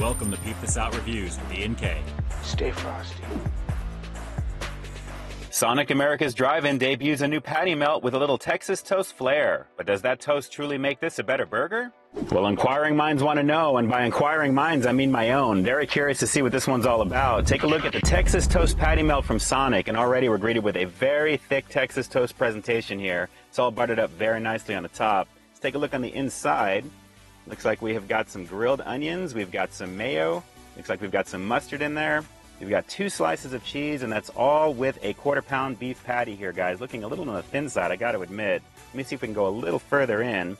Welcome to Peep This Out Reviews with NK. Stay frosty. Sonic America's Drive-In debuts a new patty melt with a little Texas toast flair. But does that toast truly make this a better burger? Well, inquiring minds want to know, and by inquiring minds, I mean my own. Very curious to see what this one's all about. Take a look at the Texas toast patty melt from Sonic, and already we're greeted with a very thick Texas toast presentation here. It's all buttered up very nicely on the top. Let's take a look on the inside. Looks like we have got some grilled onions, we've got some mayo, looks like we've got some mustard in there. We've got 2 slices of cheese, and that's all with a 1/4 pound beef patty here, guys. Looking a little on the thin side, I got to admit. Let me see if we can go a little further in,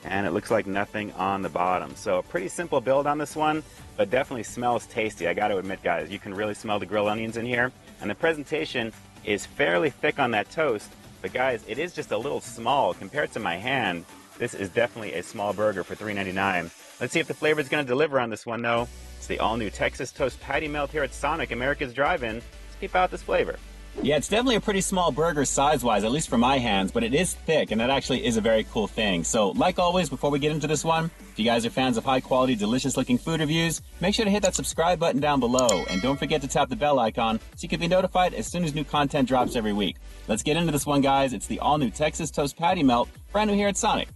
and it looks like nothing on the bottom. So a pretty simple build on this one, but definitely smells tasty. I got to admit, guys, you can really smell the grilled onions in here. And the presentation is fairly thick on that toast, but guys, it is just a little small compared to my hand. This is definitely a small burger for $3.99. Let's see if the flavor is going to deliver on this one, though. It's the all-new Texas Toast Patty Melt here at Sonic America's Drive-In. Let's peep out this flavor. Yeah, it's definitely a pretty small burger size-wise, at least for my hands, but it is thick, and that actually is a very cool thing. So, like always, before we get into this one, if you guys are fans of high-quality, delicious-looking food reviews, make sure to hit that subscribe button down below, and don't forget to tap the bell icon so you can be notified as soon as new content drops every week. Let's get into this one, guys. It's the all-new Texas Toast Patty Melt, brand new here at Sonic.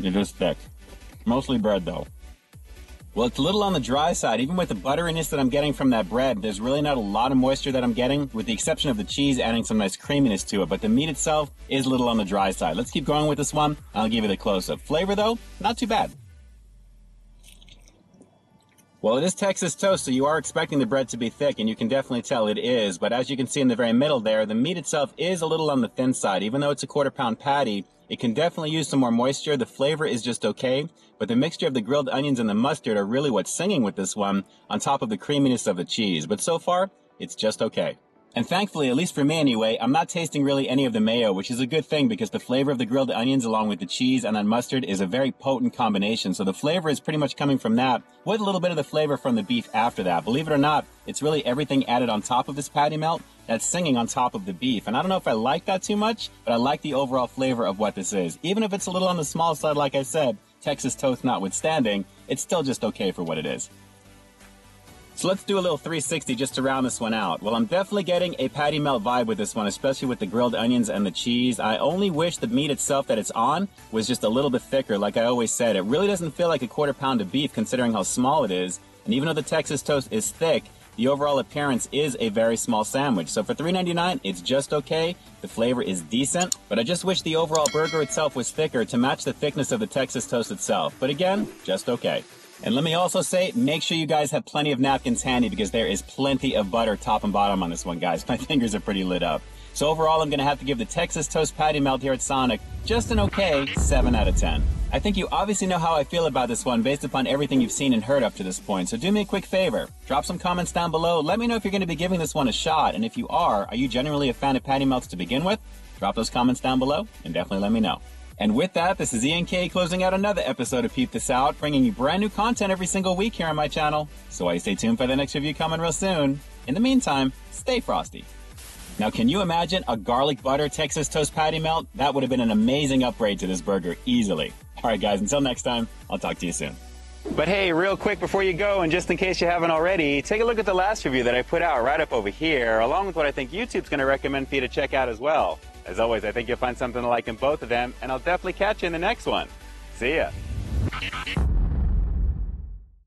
It is thick. Mostly bread, though. Well, it's a little on the dry side. Even with the butteriness that I'm getting from that bread, there's really not a lot of moisture that I'm getting, with the exception of the cheese adding some nice creaminess to it. But the meat itself is a little on the dry side. Let's keep going with this one. I'll give you the close-up. Flavor, though, not too bad. Well, it is Texas toast, so you are expecting the bread to be thick, and you can definitely tell it is. But as you can see in the very middle there, the meat itself is a little on the thin side. Even though it's a 1/4 pound patty, it can definitely use some more moisture. The flavor is just okay, but the mixture of the grilled onions and the mustard are really what's singing with this one, on top of the creaminess of the cheese. But so far, it's just okay. And thankfully, at least for me anyway, I'm not tasting really any of the mayo, which is a good thing because the flavor of the grilled onions along with the cheese and that mustard is a very potent combination. So the flavor is pretty much coming from that, with a little bit of the flavor from the beef after that. Believe it or not, it's really everything added on top of this patty melt that's singing on top of the beef. And I don't know if I like that too much, but I like the overall flavor of what this is. Even if it's a little on the small side, like I said, Texas toast notwithstanding, it's still just okay for what it is. So let's do a little 360 just to round this one out. Well, I'm definitely getting a patty melt vibe with this one, especially with the grilled onions and the cheese. I only wish the meat itself that it's on was just a little bit thicker, like I always said. It really doesn't feel like a 1/4 pound of beef considering how small it is. And even though the Texas toast is thick, the overall appearance is a very small sandwich. So for $3.99, it's just okay. The flavor is decent, but I just wish the overall burger itself was thicker to match the thickness of the Texas toast itself. But again, just okay. And let me also say, make sure you guys have plenty of napkins handy because there is plenty of butter top and bottom on this one, guys. My fingers are pretty lit up. So overall, I'm going to have to give the Texas Toast Patty Melt here at Sonic just an okay 7 out of 10. I think you obviously know how I feel about this one based upon everything you've seen and heard up to this point. So do me a quick favor. Drop some comments down below. Let me know if you're going to be giving this one a shot. And if you are you genuinely a fan of patty melts to begin with? Drop those comments down below and definitely let me know. And with that, this is ENK closing out another episode of Peep This Out, bringing you brand new content every single week here on my channel. So why stay tuned for the next review coming real soon. In the meantime, stay frosty. Now, can you imagine a garlic butter Texas toast patty melt? That would have been an amazing upgrade to this burger, easily. All right, guys, until next time, I'll talk to you soon. But hey, real quick before you go, and just in case you haven't already, take a look at the last review that I put out right up over here, along with what I think YouTube's going to recommend for you to check out as well. As always, I think you'll find something to like in both of them, and I'll definitely catch you in the next one. See ya.